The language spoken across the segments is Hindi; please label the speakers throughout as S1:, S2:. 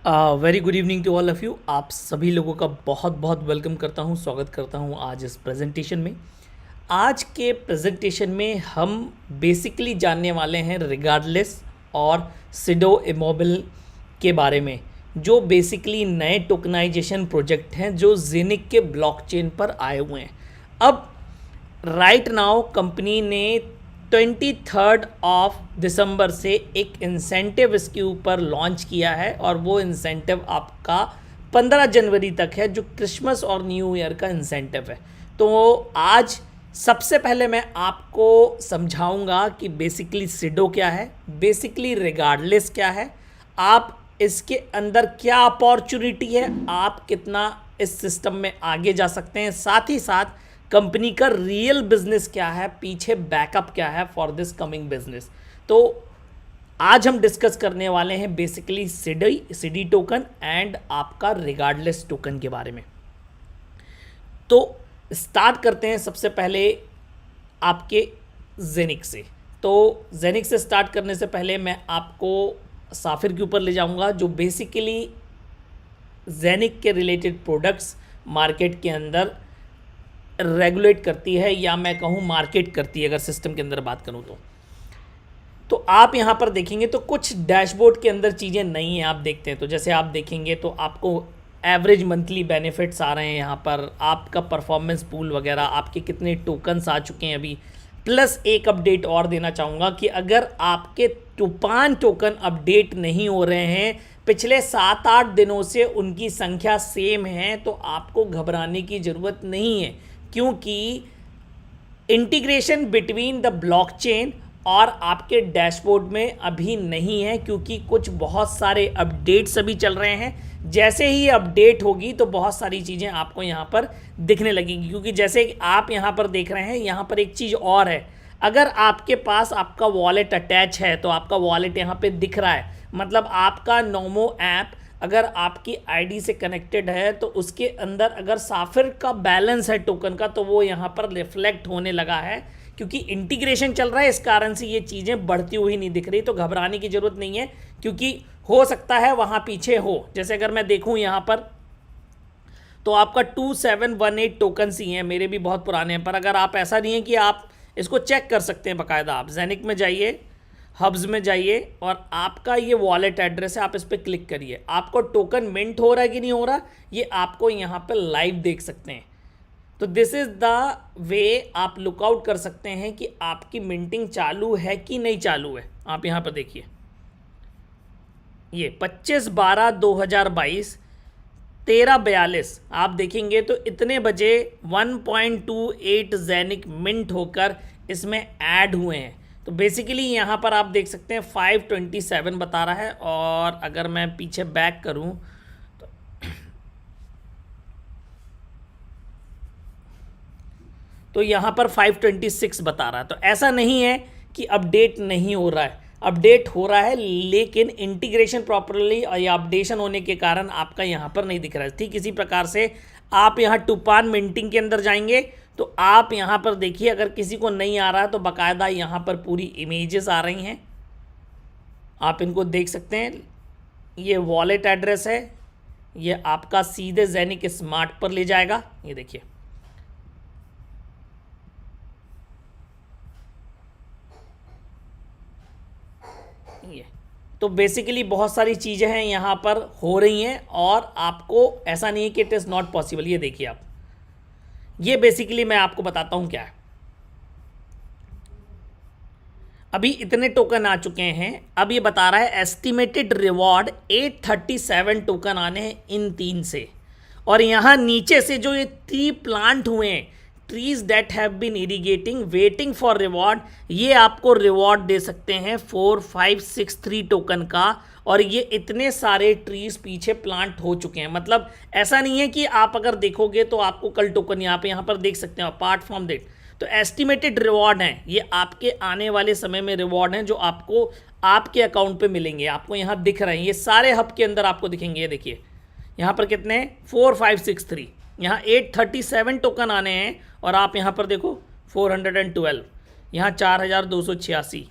S1: Very good evening to all of you. आप सभी लोगों का बहुत बहुत वेलकम करता हूँ, स्वागत करता हूँ आज इस प्रेजेंटेशन में। आज के प्रेजेंटेशन में हम बेसिकली जानने वाले हैं रिगार्डलेस और सिडो इमोबिल के बारे में, जो बेसिकली नए टोकनाइजेशन प्रोजेक्ट हैं जो जेनिक के ब्लॉकचेन पर आए हुए हैं। अब राइट नाउ कंपनी ने 23 दिसंबर से एक इंसेंटिव इसके ऊपर लॉन्च किया है और वो इंसेंटिव आपका 15 जनवरी तक है, जो क्रिसमस और न्यू ईयर का इंसेंटिव है। तो आज सबसे पहले मैं आपको समझाऊंगा कि बेसिकली सिडो क्या है, बेसिकली रिगार्डलेस क्या है, आप इसके अंदर क्या अपॉर्चुनिटी है, आप कितना इस सिस्टम में आगे जा सकते हैं, साथ ही साथ कंपनी का रियल बिजनेस क्या है, पीछे बैकअप क्या है फॉर दिस कमिंग बिजनेस। तो आज हम डिस्कस करने वाले हैं बेसिकली सिडी टोकन एंड आपका रिगार्डलेस टोकन के बारे में। तो स्टार्ट करते हैं सबसे पहले आपके जेनिक से। तो जेनिक से स्टार्ट करने से पहले मैं आपको साफिर के ऊपर ले जाऊंगा, जो बेसिकली जेनिक के रिलेटेड प्रोडक्ट्स मार्केट के अंदर रेगुलेट करती है, या मैं कहूँ मार्केट करती है अगर सिस्टम के अंदर बात करूँ तो आप यहाँ पर देखेंगे तो कुछ डैशबोर्ड के अंदर चीज़ें नहीं हैं। आप देखते हैं तो जैसे आप देखेंगे तो आपको एवरेज मंथली बेनिफिट्स आ रहे हैं, यहाँ पर आपका परफॉर्मेंस पूल वगैरह, आपके कितने टोकन्स आ चुके हैं अभी। प्लस एक अपडेट और देना चाहूँगा कि अगर आपके टूपान टोकन अपडेट नहीं हो रहे हैं, पिछले 7-8 दिनों से उनकी संख्या सेम है, तो आपको घबराने की ज़रूरत नहीं है, क्योंकि इंटीग्रेशन बिटवीन द ब्लॉकचेन और आपके डैशबोर्ड में अभी नहीं है, क्योंकि कुछ बहुत सारे अपडेट्स अभी चल रहे हैं। जैसे ही अपडेट होगी तो बहुत सारी चीज़ें आपको यहाँ पर दिखने लगेंगी, क्योंकि जैसे आप यहाँ पर देख रहे हैं, यहाँ पर एक चीज़ और है। अगर आपके पास आपका वॉलेट अटैच है तो आपका वॉलेट यहाँ पे दिख रहा है, मतलब आपका नोमो ऐप अगर आपकी आईडी से कनेक्टेड है तो उसके अंदर अगर साफिर का बैलेंस है टोकन का, तो वो यहाँ पर रिफ्लेक्ट होने लगा है, क्योंकि इंटीग्रेशन चल रहा है। इस कारण से ये चीज़ें बढ़ती हुई नहीं दिख रही। तो घबराने की ज़रूरत नहीं है, क्योंकि हो सकता है वहाँ पीछे हो। जैसे अगर मैं देखूँ यहाँ पर तो आपका 2718 टोकन्स ही हैं, मेरे भी बहुत पुराने हैं, पर अगर आप ऐसा नहीं है कि आप इसको चेक कर सकते हैं बाकायदा, आप जेनिक में जाइए, हब्स में जाइए और आपका ये वॉलेट एड्रेस है, आप इस पर क्लिक करिए, आपको टोकन मिंट हो रहा है कि नहीं हो रहा, ये आपको यहाँ पर लाइव देख सकते हैं। तो दिस इज़ द वे आप लुकआउट कर सकते हैं कि आपकी मिंटिंग चालू है कि नहीं चालू है। आप यहाँ पर देखिए, ये 25/12/2022 13:42 आप देखेंगे तो इतने बजे 1.28 जेनिक मिंट होकर इसमें ऐड हुए हैं। तो बेसिकली यहाँ पर आप देख सकते हैं 527 बता रहा है, और अगर मैं पीछे बैक करूँ तो यहाँ पर 526 बता रहा है। तो ऐसा नहीं है कि अपडेट नहीं हो रहा है, अपडेट हो रहा है, लेकिन इंटीग्रेशन प्रॉपरली या अपडेशन होने के कारण आपका यहाँ पर नहीं दिख रहा है। ठीक इसी प्रकार से आप यहाँ टूपान मिंटिंग के अंदर जाएंगे तो आप यहाँ पर देखिए, अगर किसी को नहीं आ रहा है तो बाकायदा यहाँ पर पूरी इमेजेस आ रही हैं, आप इनको देख सकते हैं। ये वॉलेट एड्रेस है, ये आपका सीधे जेनिक स्मार्ट पर ले जाएगा, ये देखिए। ये तो बेसिकली बहुत सारी चीज़ें हैं यहाँ पर हो रही हैं, और आपको ऐसा नहीं है कि इट इज़ नॉट पॉसिबल। ये देखिए आप, ये बेसिकली मैं आपको बताता हूँ क्या है। अभी इतने टोकन आ चुके हैं, अब ये बता रहा है एस्टिमेटेड रिवॉर्ड 837 टोकन आने हैं इन 3 से, और यहाँ नीचे से जो ये 3 प्लांट हुए हैं, trees that have been irrigating waiting for reward, ये आपको रिवॉर्ड दे सकते हैं 4563 टोकन का। और ये इतने सारे ट्रीज पीछे प्लांट हो चुके हैं, मतलब ऐसा नहीं है कि आप अगर देखोगे तो आपको कल टोकन यहाँ पर देख सकते हैं। अपार्ट फ्रॉम दैट तो एस्टिमेटेड रिवॉर्ड हैं, ये आपके आने वाले समय में रिवॉर्ड हैं जो आपको आपके अकाउंट पे मिलेंगे। आपको यहाँ दिख रहे हैं, ये सारे हब के अंदर आपको दिखेंगे। ये देखिए यहाँ पर कितने हैं, 4563, यहाँ 837 टोकन आने हैं, और आप यहाँ पर देखो 412, यहाँ 4286,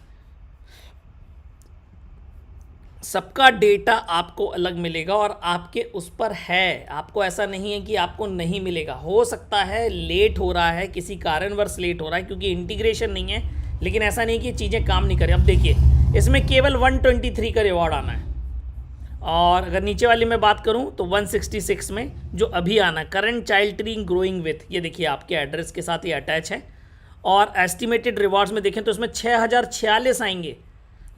S1: सबका डेटा आपको अलग मिलेगा और आपके उस पर है, आपको ऐसा नहीं है कि आपको नहीं मिलेगा। हो सकता है लेट हो रहा है, किसी कारणवश लेट हो रहा है क्योंकि इंटीग्रेशन नहीं है, लेकिन ऐसा नहीं कि चीज़ें काम नहीं करें। अब देखिए इसमें केवल 123 का रिवॉर्ड आना है, और अगर नीचे वाली में बात करूं तो 166 में जो अभी आना है, current child tree growing with, ये देखिए आपके एड्रेस के साथ ये अटैच है। और एस्टिमेटेड रिवॉर्ड्स में देखें तो इसमें 6046 आएंगे,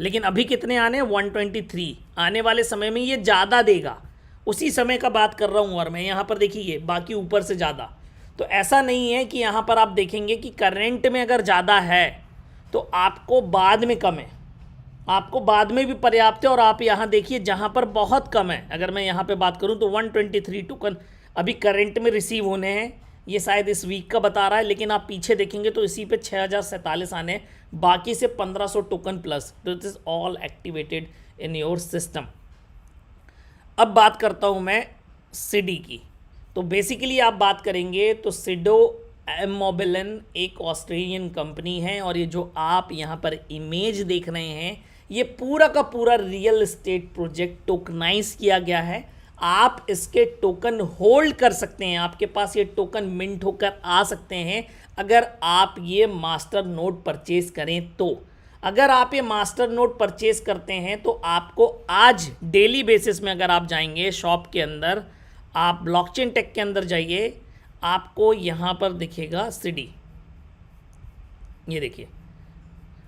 S1: लेकिन अभी कितने आने हैं, 123। आने वाले समय में ये ज़्यादा देगा, उसी समय का बात कर रहा हूँ। और मैं यहाँ पर देखिए बाकी ऊपर से ज़्यादा, तो ऐसा नहीं है कि यहाँ पर आप देखेंगे कि करंट में अगर ज़्यादा है तो आपको बाद में कम है, आपको बाद में भी पर्याप्त है। और आप यहाँ देखिए जहाँ पर बहुत कम है, अगर मैं यहाँ पे बात करूँ तो 123 टोकन अभी करंट में रिसीव होने हैं। ये शायद इस वीक का बता रहा है, लेकिन आप पीछे देखेंगे तो इसी पे 6047 आने हैं, बाकी से 1500 token plus. This is all activated in your system. अब बात करता हूँ मैं सिडी की। तो बेसिकली आप बात करेंगे तो सिडो इमोबिलन एक ऑस्ट्रेलियन कंपनी है, और ये जो आप यहाँ पर इमेज देख रहे हैं ये पूरा का पूरा रियल एस्टेट प्रोजेक्ट टोकनाइज किया गया है। आप इसके टोकन होल्ड कर सकते हैं, आपके पास ये टोकन मिंट होकर आ सकते हैं अगर आप ये मास्टर नोड परचेज करें तो। अगर आप ये मास्टर नोड परचेज करते हैं तो आपको आज डेली बेसिस में अगर आप जाएंगे शॉप के अंदर, आप ब्लॉकचेन टेक के अंदर जाइए, आपको यहाँ पर दिखेगा सिडी, ये देखिए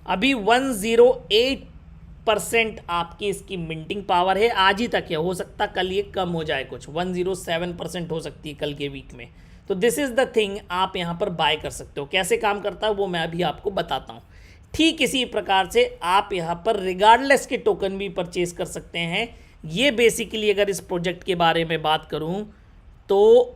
S1: अभी 108% आपकी इसकी मिंटिंग पावर है, आज ही तक है, हो सकता कल ये कम हो जाए, कुछ 107% हो सकती है कल के वीक में। तो दिस इज़ द थिंग, आप यहाँ पर बाय कर सकते हो। कैसे काम करता है वो मैं अभी आपको बताता हूँ। ठीक इसी प्रकार से आप यहाँ पर रिगार्डलेस के टोकन भी परचेज कर सकते हैं। ये बेसिकली अगर इस प्रोजेक्ट के बारे में बात करूँ तो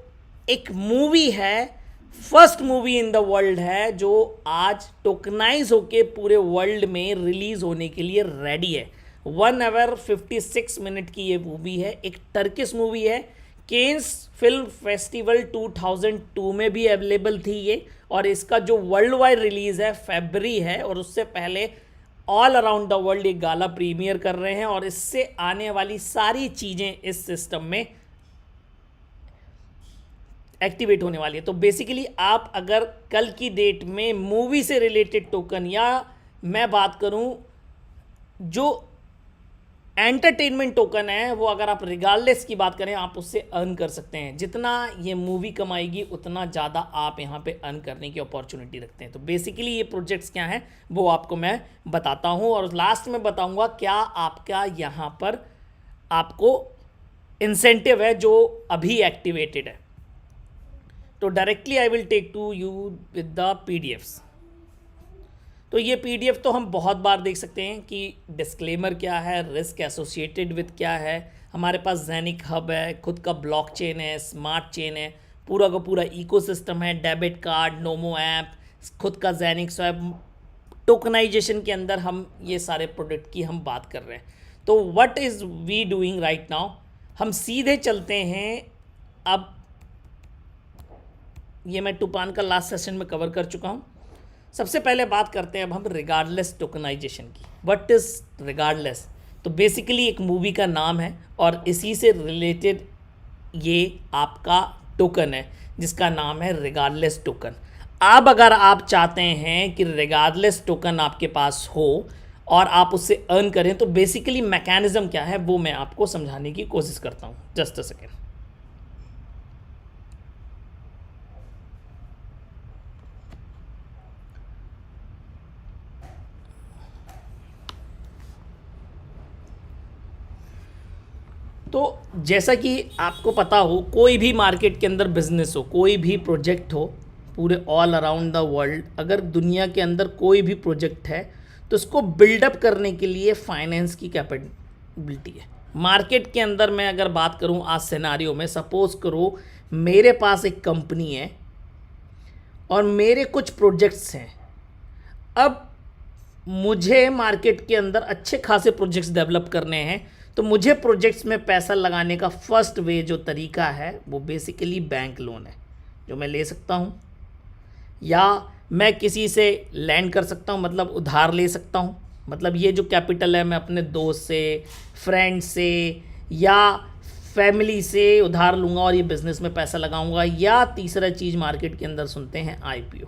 S1: एक मूवी है, first movie in the world है जो आज टोकनाइज होके पूरे वर्ल्ड में रिलीज होने के लिए रेडी है। 1 आवर 56 मिनट की ये मूवी है, एक टर्किश मूवी है। केन्स फिल्म फेस्टिवल 2002 में भी अवेलेबल थी ये, और इसका जो वर्ल्ड वाइड रिलीज है फरवरी है, और उससे पहले ऑल अराउंड द वर्ल्ड एक गाला प्रीमियर कर रहे हैं, और इससे आने वाली सारी चीज़ें इस सिस्टम में एक्टिवेट होने वाली है। तो बेसिकली आप अगर कल की डेट में मूवी से रिलेटेड टोकन, या मैं बात करूं जो एंटरटेनमेंट टोकन है, वो अगर आप रिगार्डलेस की बात करें आप उससे अर्न कर सकते हैं। जितना ये मूवी कमाएगी उतना ज़्यादा आप यहाँ पे अर्न करने की अपॉर्चुनिटी रखते हैं। तो बेसिकली ये प्रोजेक्ट्स क्या हैं वो आपको मैं बताता हूँ, और लास्ट में बताऊँगा क्या आपका यहाँ पर आपको इंसेंटिव है जो अभी एक्टिवेटेड है। तो directly I will take to you with the PDFs. तो ये पीडीएफ तो हम बहुत बार देख सकते हैं कि डिस्क्लेमर क्या है, रिस्क एसोसिएटेड विद क्या है। हमारे पास ज़ेनिक हब है, खुद का ब्लॉकचेन है, स्मार्ट चेन है, पूरा का पूरा इकोसिस्टम है, डेबिट कार्ड, नोमो ऐप, खुद का ज़ेनिक स्वैप, टोकनाइजेशन के अंदर हम ये सारे प्रोडक्ट की हम बात कर रहे हैं। तो what is we doing right now, हम सीधे चलते हैं। अब ये मैं टूपान का लास्ट सेशन में कवर कर चुका हूँ। सबसे पहले बात करते हैं अब हम रिगार्डलेस टोकनाइजेशन की। What is regardless? तो बेसिकली एक मूवी का नाम है, और इसी से रिलेटेड ये आपका टोकन है जिसका नाम है रिगार्डलेस टोकन। अब अगर आप चाहते हैं कि रिगार्डलेस टोकन आपके पास हो और आप उससे अर्न करें, तो बेसिकली मैकेनिज्म क्या है वो मैं आपको समझाने की कोशिश करता हूँ। Just a second. तो जैसा कि आपको पता हो, कोई भी मार्केट के अंदर बिजनेस हो, कोई भी प्रोजेक्ट हो, पूरे ऑल अराउंड द वर्ल्ड अगर दुनिया के अंदर कोई भी प्रोजेक्ट है तो उसको बिल्डअप करने के लिए फाइनेंस की कैपेबिलिटी है। मार्केट के अंदर मैं अगर बात करूं आज सिनेरियो में, सपोज करो मेरे पास एक कंपनी है और मेरे कुछ प्रोजेक्ट्स हैं। अब मुझे मार्केट के अंदर अच्छे खासे प्रोजेक्ट्स डेवलप करने हैं, तो मुझे प्रोजेक्ट्स में पैसा लगाने का फर्स्ट वे जो तरीका है वो बेसिकली बैंक लोन है, जो मैं ले सकता हूँ, या मैं किसी से लैंड कर सकता हूँ, मतलब उधार ले सकता हूँ। मतलब ये जो कैपिटल है मैं अपने दोस्त से, फ्रेंड से या फैमिली से उधार लूँगा और ये बिज़नेस में पैसा लगाऊंगा। या तीसरा चीज़ मार्केट के अंदर सुनते हैं आईपीओ।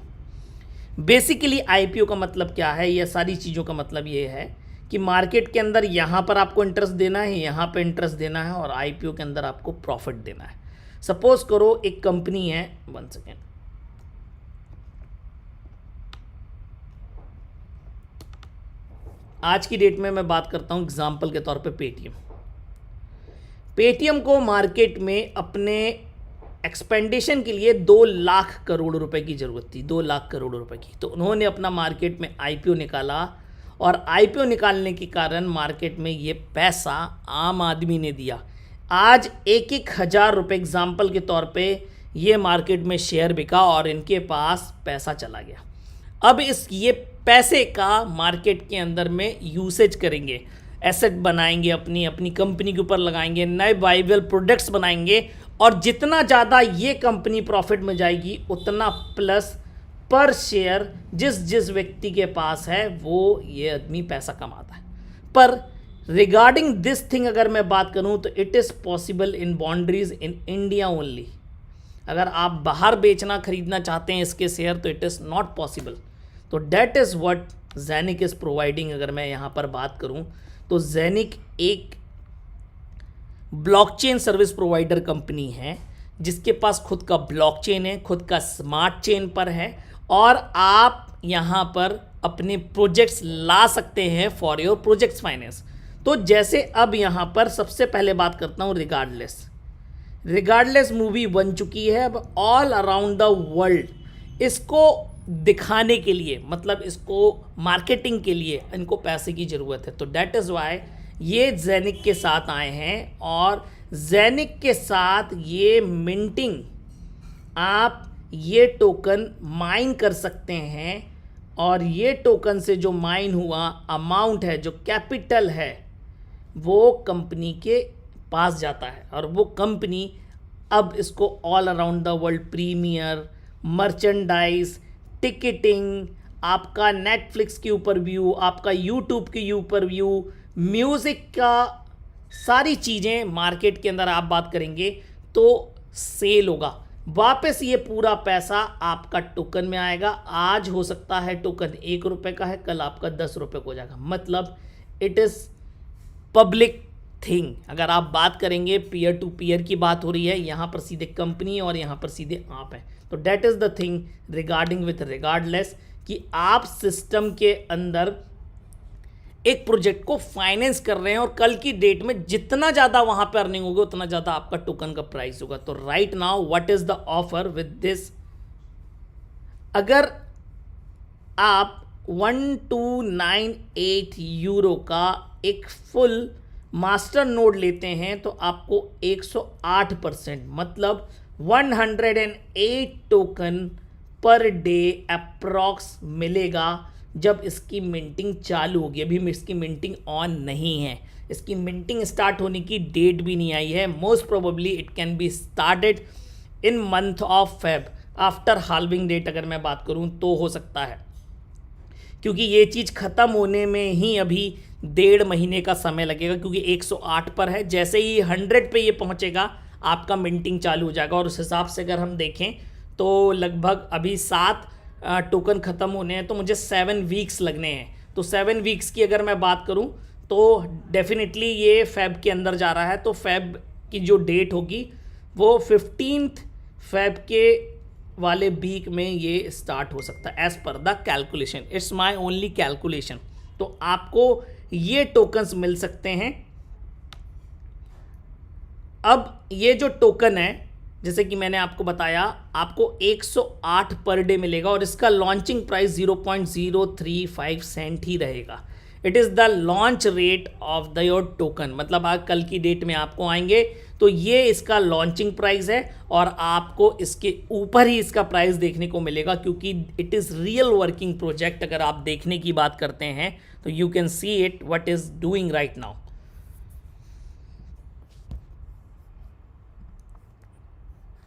S1: बेसिकली आईपीओ का मतलब क्या है, ये सारी चीज़ों का मतलब ये है कि मार्केट के अंदर यहाँ पर आपको इंटरेस्ट देना है, यहाँ पे इंटरेस्ट देना है, और आईपीओ के अंदर आपको प्रॉफिट देना है। सपोज करो एक कंपनी है, 1 सेकेंड, आज की डेट में मैं बात करता हूँ एग्जाम्पल के तौर पे पेटीएम को मार्केट में अपने एक्सपेंडिशन के लिए 2 लाख करोड़ रुपए की ज़रूरत थी, 2 लाख करोड़ रुपए की। तो उन्होंने अपना मार्केट में आईपीओ निकाला, और आईपीओ निकालने के कारण मार्केट में ये पैसा आम आदमी ने दिया। आज 1,000 रुपये एग्जाम्पल के तौर पे ये मार्केट में शेयर बिका और इनके पास पैसा चला गया। अब ये पैसे का मार्केट के अंदर में यूसेज करेंगे, एसेट बनाएंगे, अपनी अपनी कंपनी के ऊपर लगाएंगे, नए वाइबल प्रोडक्ट्स बनाएंगे, और जितना ज़्यादा ये कंपनी प्रॉफिट में जाएगी उतना प्लस पर शेयर जिस जिस व्यक्ति के पास है वो ये आदमी पैसा कमाता है। पर रिगार्डिंग दिस थिंग अगर मैं बात करूं तो it is possible in boundaries in India only. अगर आप बाहर बेचना खरीदना चाहते हैं इसके शेयर तो इट इज़ नॉट पॉसिबल। तो that is what Zenik is providing. अगर मैं यहाँ पर बात करूँ तो ज़ेनिक एक ब्लॉकचेन सर्विस प्रोवाइडर कंपनी है जिसके पास खुद का ब्लॉकचेन है, खुद का स्मार्ट चेन पर है, और आप यहाँ पर अपने प्रोजेक्ट्स ला सकते हैं फॉर योर प्रोजेक्ट्स फाइनेंस। तो जैसे अब यहाँ पर सबसे पहले बात करता हूँ रिगार्डलेस मूवी बन चुकी है अब ऑल अराउंड द वर्ल्ड। इसको दिखाने के लिए, मतलब इसको मार्केटिंग के लिए इनको पैसे की ज़रूरत है। तो डेट इज़ वाई ये ज़ेनिक के साथ आए हैं, और ज़ेनिक के साथ ये मिंटिंग, आप ये टोकन माइन कर सकते हैं, और ये टोकन से जो माइन हुआ अमाउंट है, जो कैपिटल है, वो कंपनी के पास जाता है, और वो कंपनी अब इसको all around the world premiere, merchandise, ticketing, आपका नेटफ्लिक्स के ऊपर व्यू, आपका यूट्यूब के ऊपर व्यू, म्यूज़िक का सारी चीज़ें मार्केट के अंदर आप बात करेंगे तो सेल होगा। वापस ये पूरा पैसा आपका टोकन में आएगा। आज हो सकता है टोकन 1 रुपये का है, कल आपका 10 रुपये को हो जाएगा। मतलब इट इज़ पब्लिक थिंग। अगर आप बात करेंगे पीयर टू पीयर की बात हो रही है, यहाँ पर सीधे कंपनी और यहाँ पर सीधे आप हैं। तो that is the thing regarding with regardless, कि आप सिस्टम के अंदर एक प्रोजेक्ट को फाइनेंस कर रहे हैं, और कल की डेट में जितना ज़्यादा वहाँ पर अर्निंग होगी उतना ज़्यादा आपका टोकन का प्राइस होगा। तो right now what is the offer with this, अगर आप 1298 यूरो का एक फुल मास्टर नोड लेते हैं तो आपको 108%, मतलब 108 टोकन पर डे अप्रॉक्स मिलेगा जब इसकी मिंटिंग चालू होगी। अभी इसकी मिंटिंग ऑन नहीं है, इसकी मिंटिंग स्टार्ट होने की डेट भी नहीं आई है। Most probably it can be started in month of Feb, after halving date अगर मैं बात करूं तो हो सकता है, क्योंकि ये चीज़ ख़त्म होने में ही अभी 1.5 महीने का समय लगेगा, क्योंकि 108 पर है। जैसे ही 100 पे ये पहुंचेगा आपका मिंटिंग चालू हो जाएगा। और उस हिसाब से अगर हम देखें तो लगभग अभी 7 टोकन ख़त्म होने हैं, तो मुझे 7 वीक्स लगने हैं। तो 7 वीक्स की अगर मैं बात करूं तो डेफिनेटली ये फेब के अंदर जा रहा है। तो फेब की जो डेट होगी वो 15 फेब के वाले वीक में ये स्टार्ट हो सकता है as per the calculation. It's my only calculation. तो आपको ये टोकन्स मिल सकते हैं। अब ये जो टोकन है, जैसे कि मैंने आपको बताया, आपको 108 पर डे मिलेगा, और इसका लॉन्चिंग प्राइस 0.035 सेंट ही रहेगा। It is the launch rate of the your token, मतलब आज कल की डेट में आपको आएंगे तो ये इसका लॉन्चिंग प्राइस है, और आपको इसके ऊपर ही इसका प्राइस देखने को मिलेगा, क्योंकि it is real working project. अगर आप देखने की बात करते हैं तो you can see it what is doing right now.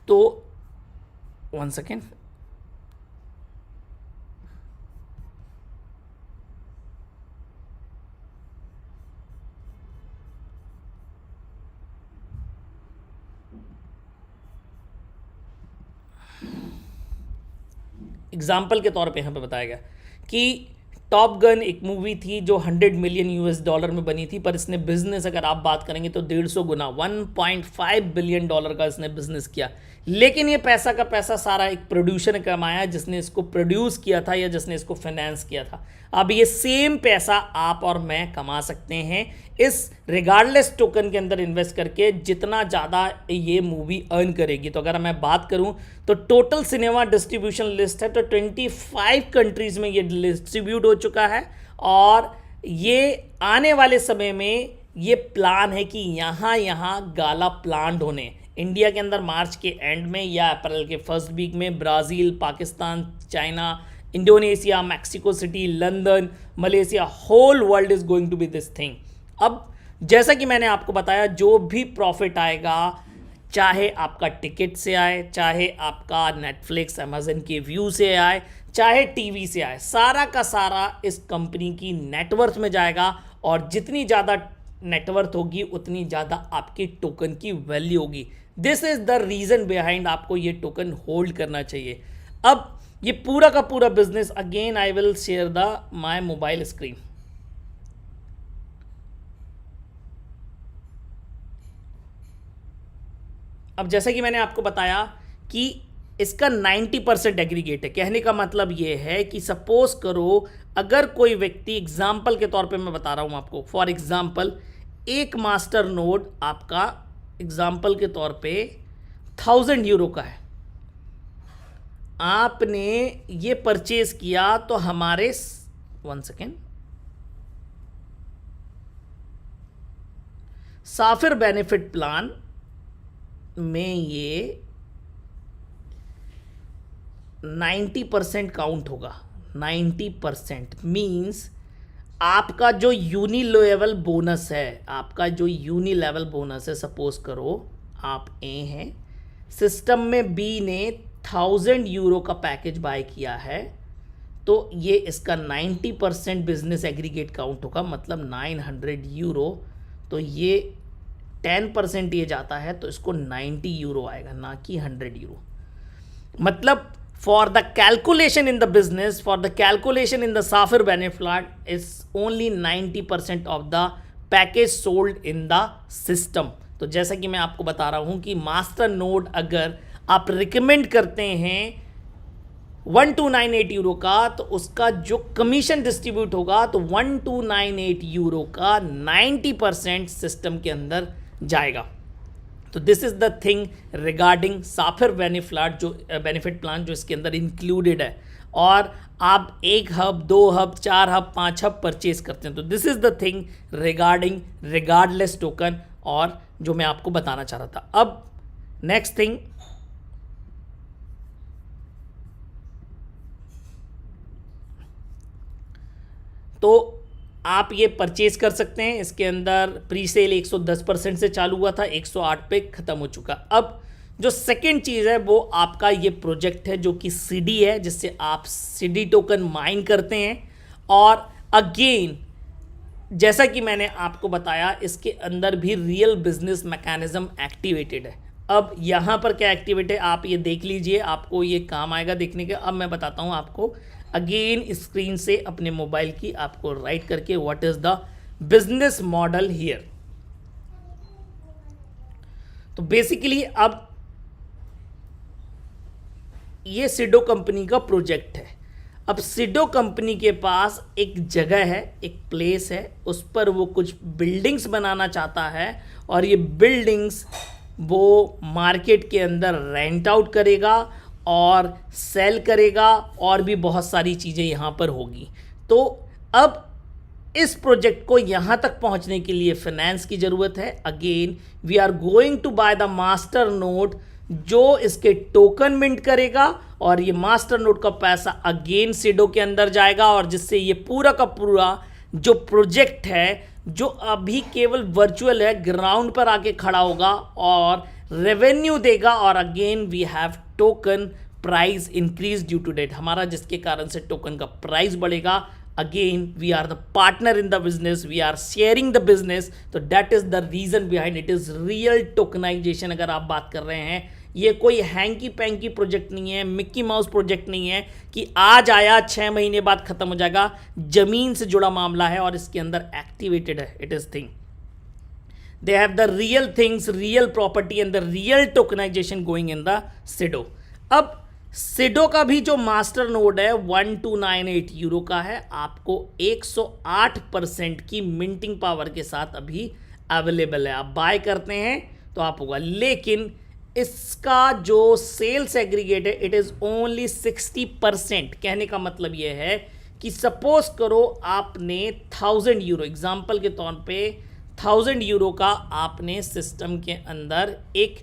S1: तो 1 सेकेंड, एग्जाम्पल के तौर पे यहाँ पे बताया गया कि टॉप गन एक मूवी थी जो 100 मिलियन यूएस डॉलर में बनी थी, पर इसने बिजनेस अगर आप बात करेंगे तो 150 गुना 1.5 बिलियन डॉलर का इसने बिजनेस किया। लेकिन ये पैसा का पैसा सारा एक प्रोड्यूसर ने कमाया जिसने इसको प्रोड्यूस किया था या जिसने इसको फाइनेंस किया था। अब ये सेम पैसा आप और मैं कमा सकते हैं इस रिगार्डलेस टोकन के अंदर इन्वेस्ट करके, जितना ज़्यादा ये मूवी अर्न करेगी। तो अगर मैं बात करूं तो टोटल सिनेमा डिस्ट्रीब्यूशन लिस्ट है तो 25 कंट्रीज़ में ये डिस्ट्रीब्यूट हो चुका है, और ये आने वाले समय में ये प्लान है कि यहाँ गाला प्लान्ड होने इंडिया के अंदर मार्च के एंड में या अप्रैल के फर्स्ट वीक में Brazil, Pakistan, China, Indonesia, Mexico City, London, Malaysia, whole world is going to be this thing. अब जैसा कि मैंने आपको बताया, जो भी प्रॉफिट आएगा, चाहे आपका टिकट से आए, चाहे आपका नेटफ्लिक्स, अमेजन के व्यू से आए, चाहे टीवी से आए, सारा का सारा इस कंपनी की नेटवर्थ में जाएगा, और जितनी ज़्यादा नेटवर्थ होगी उतनी ज़्यादा आपकी टोकन की वैल्यू होगी। This is the reason behind आपको ये टोकन होल्ड करना चाहिए। अब ये पूरा का पूरा business, again I will share the my mobile screen. अब जैसा कि मैंने आपको बताया कि इसका 90% एग्रीगेट है। कहने का मतलब ये है कि सपोज करो अगर कोई व्यक्ति, एग्जाम्पल के तौर पे मैं बता रहा हूँ आपको, फॉर एग्जाम्पल एक मास्टर नोड आपका एग्जाम्पल के तौर पे 1000 यूरो का है, आपने ये परचेज किया तो हमारे 1 सेकेंड साफिर बेनिफिट प्लान में ये 90% काउंट होगा। 90% मीन्स आपका जो यूनी लेवल बोनस है, आपका जो यूनी लेवल बोनस है, सपोज करो आप ए हैं, सिस्टम में बी ने 1000 यूरो का पैकेज बाय किया है, तो ये इसका 90% बिजनेस एग्रीगेट काउंट होगा, मतलब 900 यूरो। तो ये 10% ये जाता है तो इसको 90 यूरो आएगा, ना कि 100 यूरो। मतलब for the calculation in the business, for the calculation in the Safir benefit is only 90% of the package sold in the system। तो जैसा कि मैं आपको बता रहा हूँ कि मास्टर नोड अगर आप रिकमेंड करते हैं 1298 यूरो का, तो उसका जो कमीशन डिस्ट्रीब्यूट होगा तो 1298 यूरो का 90% सिस्टम के अंदर जाएगा। तो this is the thing regarding sapphire benefit plan जो इसके अंदर इंक्लूडेड है। और आप 1 hub, 2 hub, 4 hub, 5 hub purchase करते हैं। तो this is the thing regarding regardless token, और जो मैं आपको बताना चाह रहा था। अब नेक्स्ट थिंग, तो आप ये परचेज कर सकते हैं। इसके अंदर प्री सेल 110% से चालू हुआ था, 108 पे ख़त्म हो चुका। अब जो सेकंड चीज़ है वो आपका ये प्रोजेक्ट है जो कि सीडी है, जिससे आप सीडी टोकन माइन करते हैं। और अगेन जैसा कि मैंने आपको बताया, इसके अंदर भी रियल बिजनेस मैकेनिज्म एक्टिवेटेड है। अब यहाँ पर क्या एक्टिवेट है आप ये देख लीजिए, आपको ये काम आएगा देखने के। अब मैं बताता हूँ आपको अगेन स्क्रीन से अपने मोबाइल की, आपको राइट करके what is the business model here. तो बेसिकली अब ये सिडो कंपनी का प्रोजेक्ट है। अब सिडो कंपनी के पास एक जगह है, एक प्लेस है, उस पर वो कुछ बिल्डिंग्स बनाना चाहता है, और ये बिल्डिंग्स वो मार्केट के अंदर रेंट आउट करेगा और सेल करेगा, और भी बहुत सारी चीज़ें यहाँ पर होगी। तो अब इस प्रोजेक्ट को यहाँ तक पहुँचने के लिए फाइनेंस की ज़रूरत है। Again we are going to buy the master node जो इसके टोकन मिंट करेगा, और ये मास्टर नोड का पैसा अगेन सिडो के अंदर जाएगा, और जिससे ये पूरा का पूरा जो प्रोजेक्ट है, जो अभी केवल वर्चुअल है, ग्राउंड पर आके खड़ा होगा और रेवेन्यू देगा। और again we have token price increase due to that, हमारा जिसके कारण से टोकन का प्राइस बढ़ेगा। Again we are the partner in the business, we are sharing the business. तो that is the reason behind it is real tokenization. अगर आप बात कर रहे हैं ये कोई हैंकी पैंकी प्रोजेक्ट नहीं है, मिक्की माउस प्रोजेक्ट नहीं है कि आज आया 6 महीने बाद खत्म हो जाएगा। ज़मीन से जुड़ा मामला है और इसके अंदर एक्टिवेटेड है। It is thing, they have the real things, real property and the real tokenization going in the SIDO। अब SIDO का भी जो मास्टर नोड है 1298 यूरो का है, आपको 108% की मिंटिंग पावर के साथ अभी अवेलेबल है। आप बाय करते हैं तो आप होगा, लेकिन इसका जो सेल्स एग्रीगेट है इट इज़ ओनली 60%। कहने का मतलब ये है कि सपोज करो आपने 1000 यूरो, एग्जाम्पल के तौर पे 1000 यूरो का आपने सिस्टम के अंदर एक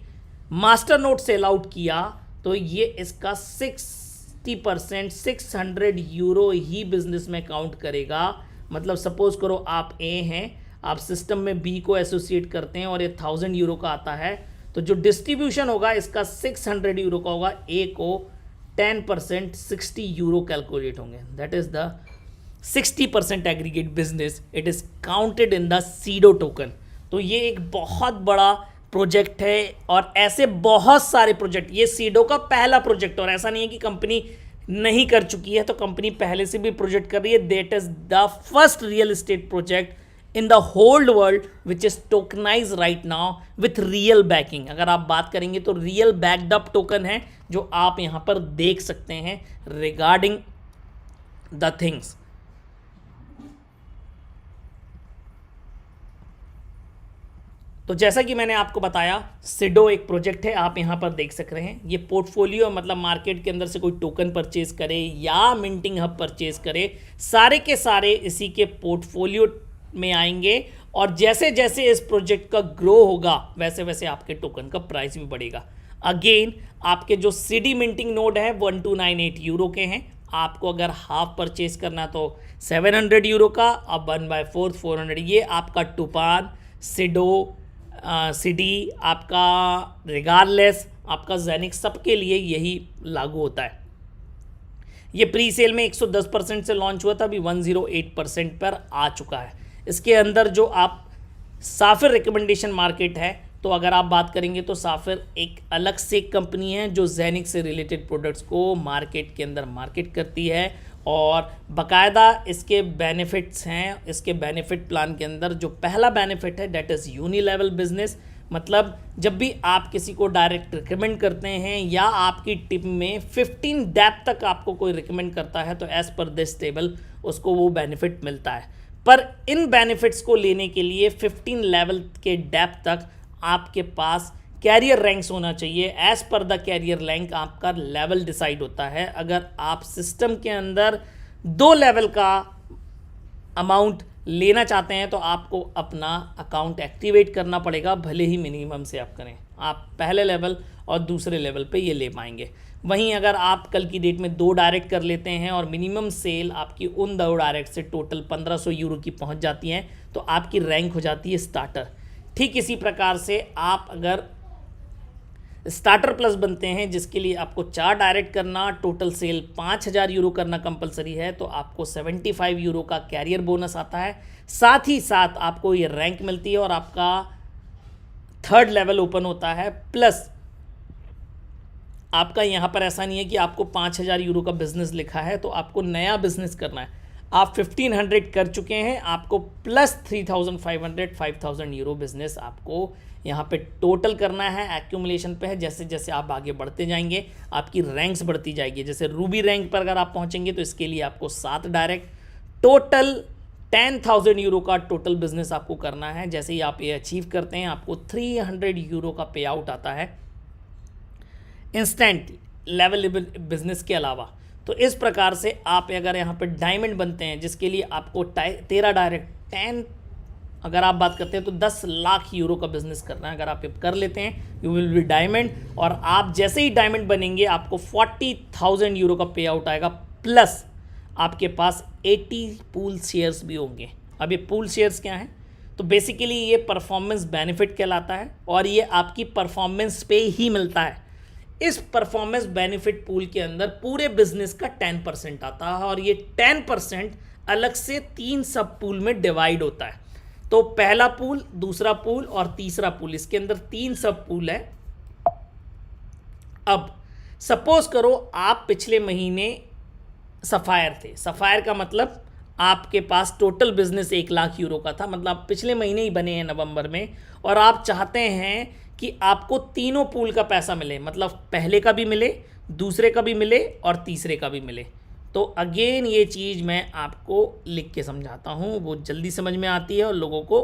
S1: मास्टर नोट सेल आउट किया, तो ये इसका 60% 600 यूरो ही बिजनेस में काउंट करेगा। मतलब सपोज करो आप ए हैं, आप सिस्टम में बी को एसोसिएट करते हैं और ये 1000 यूरो का आता है, तो जो डिस्ट्रीब्यूशन होगा इसका 600 यूरो का होगा, ए को 10% 60 यूरो कैलकुलेट होंगे। That is the 60% aggregate business, it is counted in the Sido token. तो ये एक बहुत बड़ा प्रोजेक्ट है और ऐसे बहुत सारे प्रोजेक्ट, ये सीडो का पहला प्रोजेक्ट, और ऐसा नहीं है कि कंपनी नहीं कर चुकी है, तो कंपनी पहले से भी प्रोजेक्ट कर रही है। That is the first real estate project in the whole world which is tokenize right now with real backing. अगर आप बात करेंगे तो रियल बैक्ड अप टोकन है जो आप यहाँ पर देख सकते हैं रिगार्डिंग द थिंग्स। तो जैसा कि मैंने आपको बताया, सिडो एक प्रोजेक्ट है, आप यहाँ पर देख सक रहे हैं। ये पोर्टफोलियो मतलब मार्केट के अंदर से कोई टोकन परचेज करे या मिंटिंग हब परचेज करे, सारे के सारे इसी के पोर्टफोलियो में आएंगे और जैसे जैसे इस प्रोजेक्ट का ग्रो होगा वैसे वैसे आपके टोकन का प्राइस भी बढ़ेगा। अगेन आपके जो सीडी मिंटिंग नोड है 1298 यूरो के हैं। आपको अगर हाफ परचेज करना तो 700 यूरो का, अब 1/4 400। ये आपका टूपान, सिडो, सिडी, आपका रिगार्डलेस, आपका जेनिक, सबके लिए यही लागू होता है। ये प्री सेल में 110% से लॉन्च हुआ था, अभी 108% पर आ चुका है। इसके अंदर जो आप साफिर रिकमेंडेशन मार्केट है, तो अगर आप बात करेंगे तो साफिर एक अलग से कंपनी है जो जेनिक से रिलेटेड प्रोडक्ट्स को मार्केट के अंदर मार्केट करती है और बाकायदा इसके बेनिफिट्स हैं। इसके बेनिफिट प्लान के अंदर जो पहला बेनिफिट है दैट इज़ यूनिलेवल बिजनेस। मतलब जब भी आप किसी को डायरेक्ट रिकमेंड करते हैं या आपकी टीम में 15 डेप्थ तक आपको कोई रिकमेंड करता है तो एज़ पर दिस टेबल उसको वो बेनिफिट मिलता है। पर इन बेनिफिट्स को लेने के लिए 15 लेवल के डेप्थ तक आपके पास कैरियर रैंक्स होना चाहिए। As per the career rank आपका लेवल डिसाइड होता है। अगर आप सिस्टम के अंदर 2 लेवल का अमाउंट लेना चाहते हैं तो आपको अपना अकाउंट एक्टिवेट करना पड़ेगा, भले ही मिनिमम से आप करें। आप पहले लेवल और दूसरे लेवल पे ये ले पाएंगे। वहीं अगर आप कल की डेट में 2 डायरेक्ट कर लेते हैं और मिनिमम सेल आपकी उन 2 डायरेक्ट से टोटल 1500 यूरो की पहुंच जाती हैं तो आपकी रैंक हो जाती है स्टार्टर। ठीक इसी प्रकार से आप अगर स्टार्टर प्लस बनते हैं जिसके लिए आपको 4 डायरेक्ट करना, टोटल सेल 5000 यूरो करना कंपलसरी है, तो आपको 75 यूरो का कैरियर बोनस आता है। साथ ही साथ आपको ये रैंक मिलती है और आपका 3rd लेवल ओपन होता है। प्लस आपका यहाँ पर ऐसा नहीं है कि आपको 5000 यूरो का बिजनेस लिखा है तो आपको नया बिजनेस करना है। आप 1500 कर चुके हैं, आपको प्लस 3500 5000 यूरो बिजनेस आपको यहाँ पे टोटल करना है। एक्यूमुलेशन पे है, जैसे जैसे आप आगे बढ़ते जाएंगे आपकी रैंक्स बढ़ती जाएगी। जैसे रूबी रैंक पर अगर आप पहुँचेंगे तो इसके लिए आपको 7 डायरेक्ट, टोटल 10,000 यूरो का टोटल बिजनेस आपको करना है। जैसे ही आप ये अचीव करते हैं आपको 300 यूरो का पे आउट आता है इंस्टेंट लेवल बिजनेस के अलावा। तो इस प्रकार से आप अगर यहाँ पर डायमंड बनते हैं जिसके लिए आपको 13 डायरेक्ट 10, अगर आप बात करते हैं तो 10 लाख यूरो का बिजनेस करना है। अगर आप ये कर लेते हैं यू विल बी डायमंड, और आप जैसे ही डायमंड बनेंगे आपको 40,000 यूरो का पे आउट आएगा। प्लस आपके पास 80 पूल शेयर्स भी होंगे। अब ये पूल शेयर्स क्या हैं? तो बेसिकली ये परफॉर्मेंस बेनिफिट कहलाता है और ये आपकी परफॉर्मेंस पे ही मिलता है। इस परफॉर्मेंस बेनिफिट पूल के अंदर पूरे बिजनेस का 10% आता है और ये 10% अलग से 3 सब पूल में डिवाइड होता है। तो पहला पूल, दूसरा पूल और तीसरा पूल, इसके अंदर 3 सब पूल है। अब सपोज करो आप पिछले महीने सफ़ायर थे, सफ़ायर का मतलब आपके पास टोटल बिजनेस 1 लाख यूरो का था, मतलब आप पिछले महीने ही बने हैं नवंबर में, और आप चाहते हैं कि आपको तीनों पूल का पैसा मिले, मतलब पहले का भी मिले, दूसरे का भी मिले और तीसरे का भी मिले। तो अगेन ये चीज़ मैं आपको लिख के समझाता हूँ, वो जल्दी समझ में आती है और लोगों को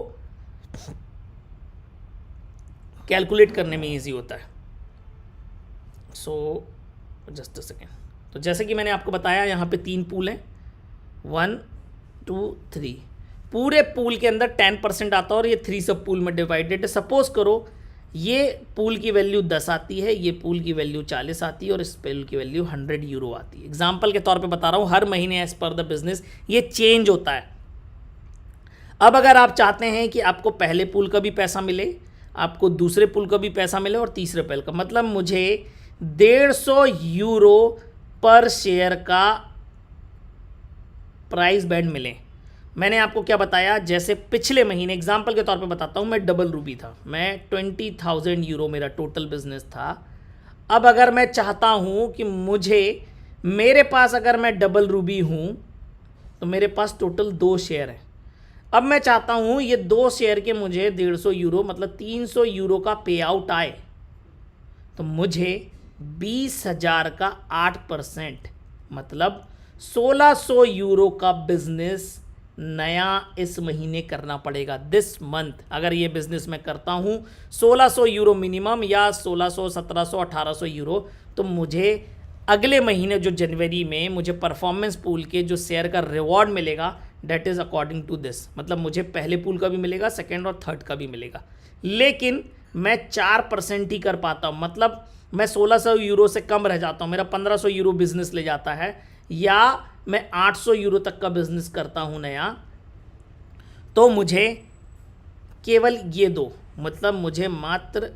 S1: कैलकुलेट करने में ईजी होता है। So just a second. तो जैसे कि मैंने आपको बताया यहाँ पे 3 पूल हैं, 1 2 3। पूरे पूल के अंदर 10% आता है और ये 3 सब पूल में डिवाइडेड है। सपोज करो ये पूल की वैल्यू 10 आती है, ये पूल की वैल्यू 40 आती है और इस पूल की वैल्यू 100 यूरो आती है। एग्जाम्पल के तौर पे बता रहा हूँ, हर महीने एज पर द बिजनेस ये चेंज होता है। अब अगर आप चाहते हैं कि आपको पहले पूल का भी पैसा मिले, आपको दूसरे पूल का भी पैसा मिले और तीसरे पूल का, मतलब मुझे 150 यूरो पर शेयर का प्राइस बैंड मिले। मैंने आपको क्या बताया, जैसे पिछले महीने एग्जाम्पल के तौर पे बताता हूँ, मैं डबल रूबी था, मैं 20,000 यूरो मेरा टोटल बिजनेस था। अब अगर मैं चाहता हूँ कि मेरे पास अगर मैं डबल रूबी हूँ तो मेरे पास टोटल 2 शेयर हैं। अब मैं चाहता हूँ ये 2 शेयर के मुझे 150 यूरो मतलब 300 यूरो का पे आउट आए, तो मुझे 20,000 का 8% मतलब 1,600 यूरो का बिजनेस नया इस महीने करना पड़ेगा। दिस मंथ अगर ये बिजनेस मैं करता हूँ 1,600 यूरो मिनिमम या 1,600 1,700 1,800 यूरो, तो मुझे अगले महीने जो जनवरी में मुझे परफॉर्मेंस पूल के जो शेयर का रिवॉर्ड मिलेगा that is according to this, मतलब मुझे पहले पूल का भी मिलेगा, सेकेंड और थर्ड का भी मिलेगा। लेकिन मैं 4% ही कर पाता हूँ, मतलब मैं 1,600 यूरो से कम रह जाता हूँ, मेरा 1,500 यूरो बिजनेस ले जाता है, या मैं 800 यूरो तक का बिजनेस करता हूँ नया, तो मुझे केवल ये 2 मतलब मुझे मात्र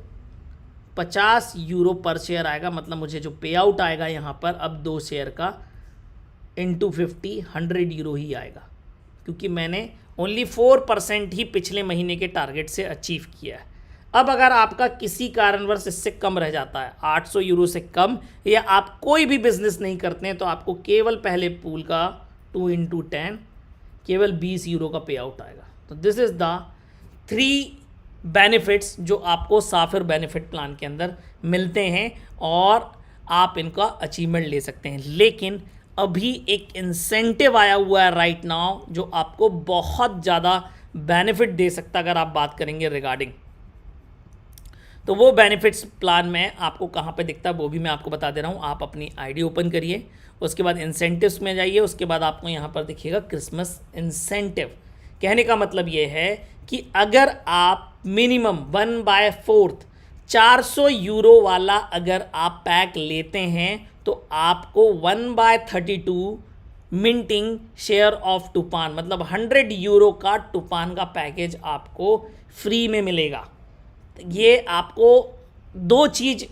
S1: 50 यूरो पर शेयर आएगा, मतलब मुझे जो पे आउट आएगा यहाँ पर अब 2 शेयर का इंटू 50 100 यूरो ही आएगा, क्योंकि मैंने ओनली 4% ही पिछले महीने के टारगेट से अचीव किया है। अब अगर आपका किसी कारणवश इससे कम रह जाता है 800 यूरो से कम, या आप कोई भी बिजनेस नहीं करते हैं, तो आपको केवल पहले पूल का 2 × 10 केवल 20 यूरो का पे आउट आएगा। तो दिस इज़ द 3 बेनिफिट्स जो आपको साफिर बेनिफिट प्लान के अंदर मिलते हैं और आप इनका अचीवमेंट ले सकते हैं। लेकिन अभी एक इंसेंटिव आया हुआ है राइट नाउ जो आपको बहुत ज़्यादा बेनिफिट दे सकता है अगर आप बात करेंगे रिगार्डिंग। तो वो बेनिफिट्स प्लान में आपको कहाँ पे दिखता है वो भी मैं आपको बता दे रहा हूँ। आप अपनी आईडी ओपन करिए, उसके बाद इंसेंटिव्स में जाइए, उसके बाद आपको यहाँ पर दिखिएगा क्रिसमस इंसेंटिव। कहने का मतलब ये है कि अगर आप मिनिमम 1/4 400 यूरो वाला अगर आप पैक लेते हैं तो आपको 1/32 मिंटिंग शेयर ऑफ टूपान मतलब 100 यूरो का टूपान का पैकेज आपको फ्री में मिलेगा। ये आपको 2 चीज़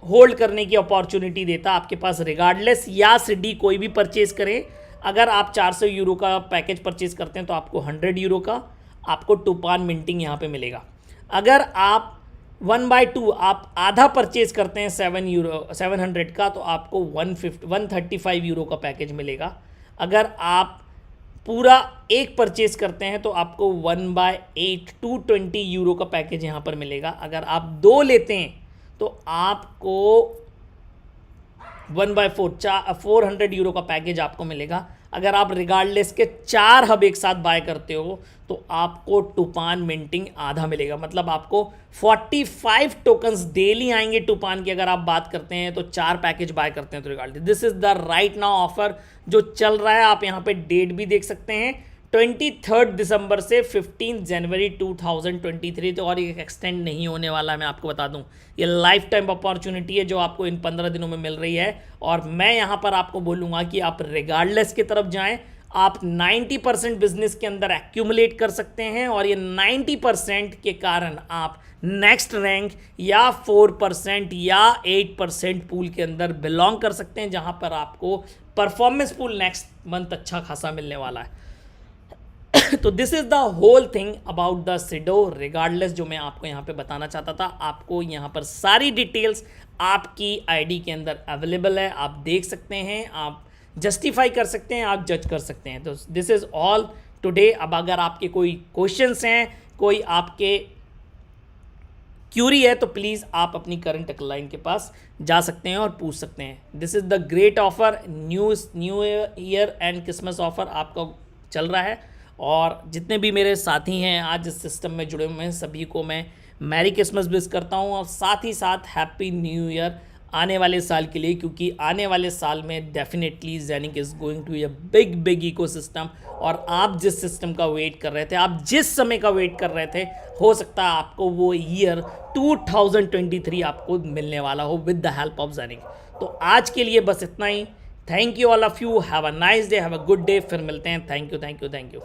S1: होल्ड करने की अपॉर्चुनिटी देता है आपके पास, रिगार्डलेस या सिडी कोई भी परचेज करें। अगर आप 400 यूरो का पैकेज परचेज करते हैं तो आपको 100 यूरो का आपको टूपान मिंटिंग यहाँ पे मिलेगा। अगर आप 1/2 आप आधा परचेज करते हैं 700 का तो आपको 135 यूरो का पैकेज मिलेगा। अगर आप पूरा एक परचेज करते हैं तो आपको 1/8 220 यूरो का पैकेज यहाँ पर मिलेगा। अगर आप 2 लेते हैं तो आपको 1/4 400 यूरो का पैकेज आपको मिलेगा। अगर आप रिगार्डलेस के 4 हब एक साथ बाय करते हो तो आपको टूपान मिंटिंग आधा मिलेगा, मतलब आपको 45 टोकन्स डेली आएंगे टूपान की। अगर आप बात करते हैं तो 4 पैकेज बाय करते हैं तो regardless this is the right now offer जो चल रहा है। आप यहाँ पे डेट भी देख सकते हैं 23 दिसंबर से 15 जनवरी 2023, तो और ये एक्सटेंड नहीं होने वाला है। मैं आपको बता दूं ये लाइफ टाइम अपॉर्चुनिटी है जो आपको इन 15 दिनों में मिल रही है। और मैं यहाँ पर आपको बोलूँगा कि आप रिगार्डलेस की तरफ जाएं, आप 90% बिजनेस के अंदर एक्यूमुलेट कर सकते हैं और ये 90% के कारण आप नेक्स्ट रैंक या 4% या 8% पूल के अंदर बिलोंग कर सकते हैं, जहाँ पर आपको परफॉर्मेंस पूल नेक्स्ट मंथ अच्छा खासा मिलने वाला है। तो this is the whole thing about the Sido regardless, जो मैं आपको यहाँ पे बताना चाहता था। आपको यहाँ पर सारी डिटेल्स आपकी आईडी के अंदर अवेलेबल है, आप देख सकते हैं, आप जस्टिफाई कर सकते हैं, आप जज कर सकते हैं। तो दिस इज़ ऑल टुडे। अब अगर आपके कोई क्वेश्चंस हैं, कोई आपके क्यूरी है, तो प्लीज़ आप अपनी करंट लाइन के पास जा सकते हैं और पूछ सकते हैं। This is the great offer, new year and Christmas offer आपका चल रहा है। और जितने भी मेरे साथी हैं आज इस सिस्टम में जुड़े हुए हैं, सभी को मैं मैरी क्रिसमस विश करता हूँ, और साथ ही साथ हैप्पी न्यू ईयर आने वाले साल के लिए, क्योंकि आने वाले साल में definitely Genic is going to a big ecosystem. और आप जिस सिस्टम का वेट कर रहे थे, आप जिस समय का वेट कर रहे थे, हो सकता है आपको वो ईयर 2023 आपको मिलने वाला हो with the help of Zenik. तो आज के लिए बस इतना ही। Thank you all of you, have a nice day, have a good day. फिर मिलते हैं। Thank you.